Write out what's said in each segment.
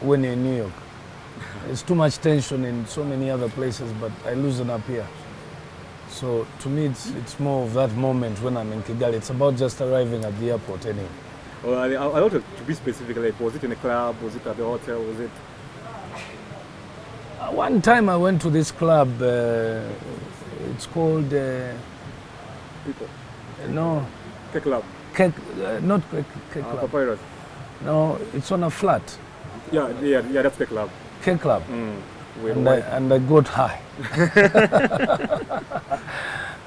When you're in New York, it's too much tension in so many other places, but I loosen up here. So to me, it's more of that moment when I'm in Kigali. It's about just arriving at the airport anyway. Well, I want to be specific. Like, was it in a club? Was it at the hotel? Was it? One time I went to this club. It's called. People. No. K club. Not K club. Papyrus. No, it's on a flat. Yeah, that's the club. K club. And I got high.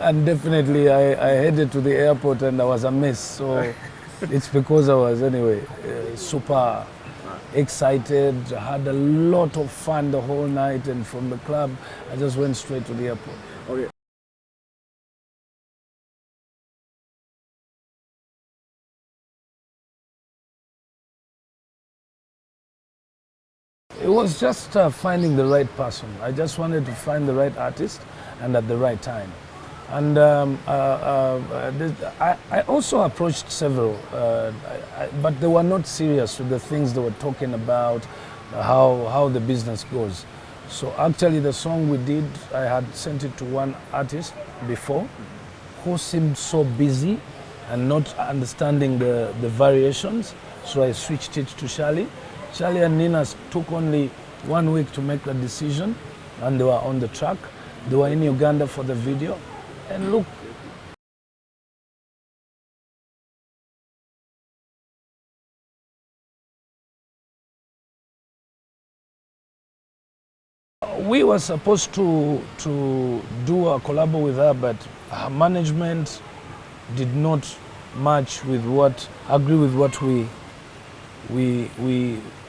And definitely I headed to the airport and I was a mess. So it's because I was anyway super excited. I had a lot of fun the whole night, and from the club I just went straight to the airport. Okay. It was just finding the right person. I just wanted to find the right artist and at the right time. And I also approached several, but they were not serious with the things they were talking about, how the business goes. So actually the song we did, I had sent it to one artist before who seemed so busy and not understanding the variations. So I switched it to Charlie. Charlie and Nina took only 1 week to make the decision, and they were on the track. They were in Uganda for the video. And look, we were supposed to do a collab with her, but her management did not agree with what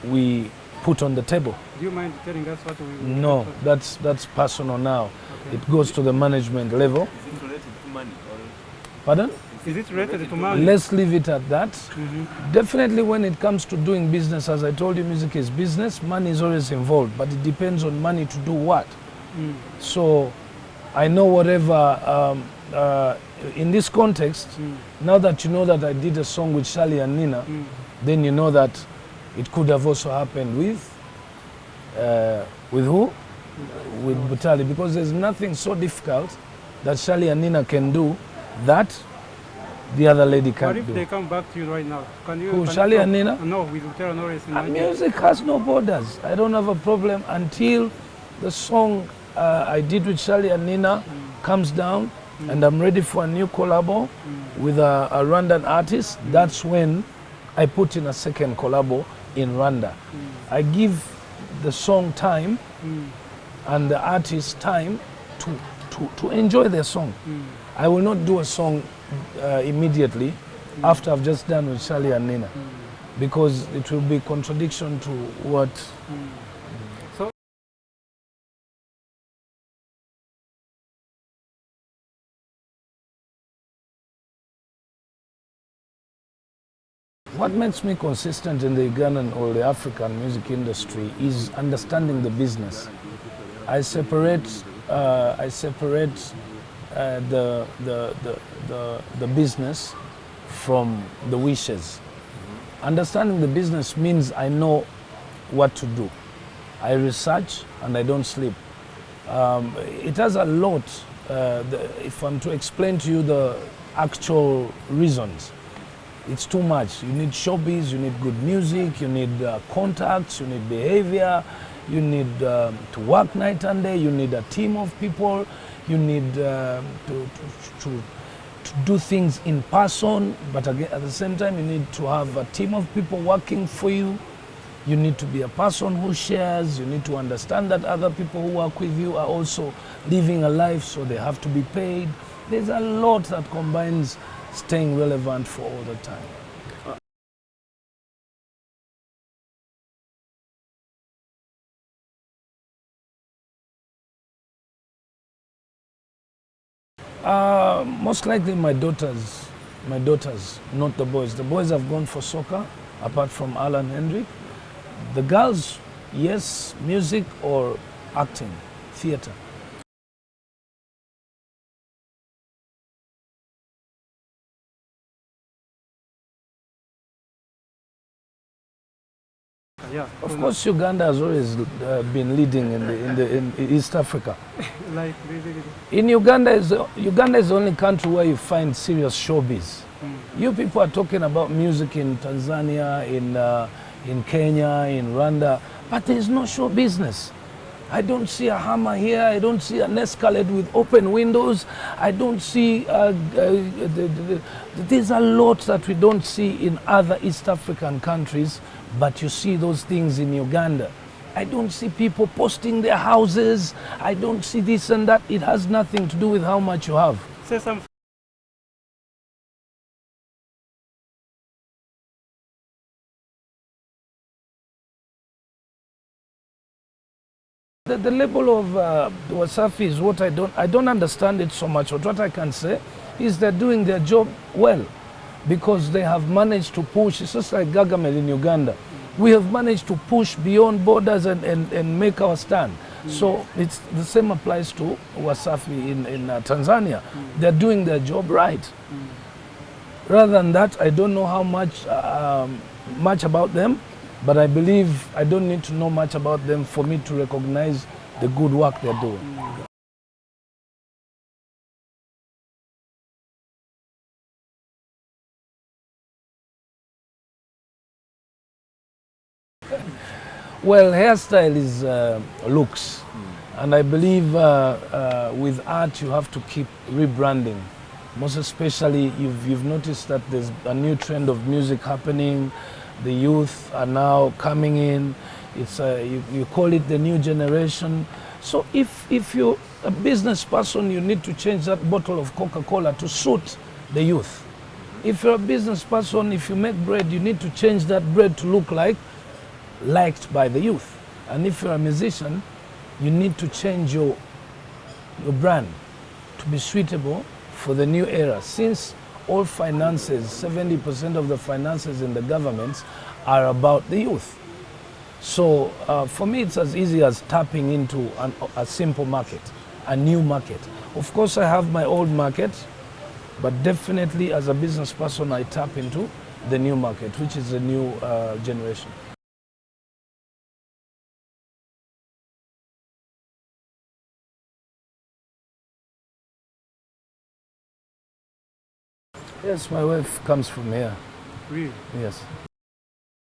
we put on the table. Do you mind telling us what we... No, that's personal now. Okay. It goes to the management level. Is it related to money? Or... Pardon? Is it related to money? Let's leave it at that. Definitely when it comes to doing business, as I told you, music is business. Money is always involved, but it depends on money to do what. So I know whatever, in this context, now that you know that I did a song with Charlie and Nina, then you know that it could have also happened with who? With Butali, because there's nothing so difficult that Charlie and Nina can do that the other lady can't do. What if they come back to you right now? Who, Charlie and Nina? No, with Utero Norris. Music has no borders. I don't have a problem until the song I did with Charlie and Nina comes down and I'm ready for a new collabo with a Rwandan artist. That's when I put in a second collabo in Rwanda. I give the song time and the artist time to enjoy their song. I will not do a song immediately after I've just done with Charlie and Nina, because it will be contradiction to what. So What makes me consistent in the Ugandan or the African music industry is understanding the business. I separate the business from the wishes. Understanding the business means I know what to do. I research and I don't sleep. It has a lot. If I'm to explain to you the actual reasons, it's too much. You need showbiz, you need good music, you need contacts, you need behavior, you need to work night and day, you need a team of people, you need to do things in person, but again, at the same time you need to have a team of people working for you. You need to be a person who shares, you need to understand that other people who work with you are also living a life, so they have to be paid. There's a lot that combines staying relevant for all the time. Most likely my daughters, not the boys. The boys have gone for soccer, apart from Alan Hendrik. The girls, yes, music or acting, theater. Yeah. Of course, Uganda has always been leading in East Africa. Like really. In Uganda is the only country where you find serious showbiz. You people are talking about music in Tanzania, in Kenya, in Rwanda, but there is no show business. I don't see a hammer here. I don't see an escalade with open windows. I don't see. There's a lot that we don't see in other East African countries, but you see those things in Uganda. I don't see people posting their houses. I don't see this and that. It has nothing to do with how much you have. Say something. The label of Wasafi is what I don't understand it so much, but what I can say is they're doing their job well, because they have managed to push. It's just like Gargamel in Uganda. We have managed to push beyond borders and make our stand. So it's the same applies to Wasafi in Tanzania. They're doing their job right. Rather than that, I don't know how much about them, but I believe I don't need to know much about them for me to recognize the good work they're doing. Well, hairstyle is looks, and I believe with art you have to keep rebranding. Most especially, you've noticed that there's a new trend of music happening. The youth are now coming in. It's you call it the new generation. So if you're a business person, you need to change that bottle of Coca-Cola to suit the youth. If you're a business person, if you make bread, you need to change that bread to look like liked by the youth. And if you're a musician, you need to change your brand to be suitable for the new era. Since all finances, 70% of the finances in the governments are about the youth. So for me, it's as easy as tapping into a simple market, a new market. Of course, I have my old market, but definitely as a business person, I tap into the new market, which is the new generation. Yes, my wife comes from here. Really? Yes.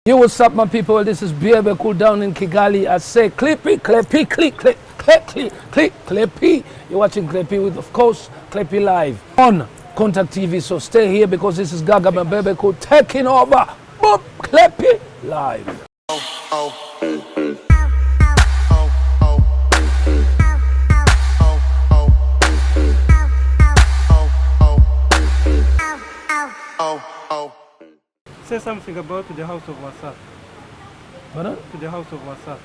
Yo, what's up, my people? This is Bebe Cool down in Kigali. I say Klepy, Klepy, click, click, click, click, click, Klepy. You're watching Klepy with, of course, Klepy live on Contact TV. So stay here because this is Gaga and Bebe Cool taking over. Boom, Klepy live. Say something about the house of WhatsApp. Pardon? To the house of WhatsApp.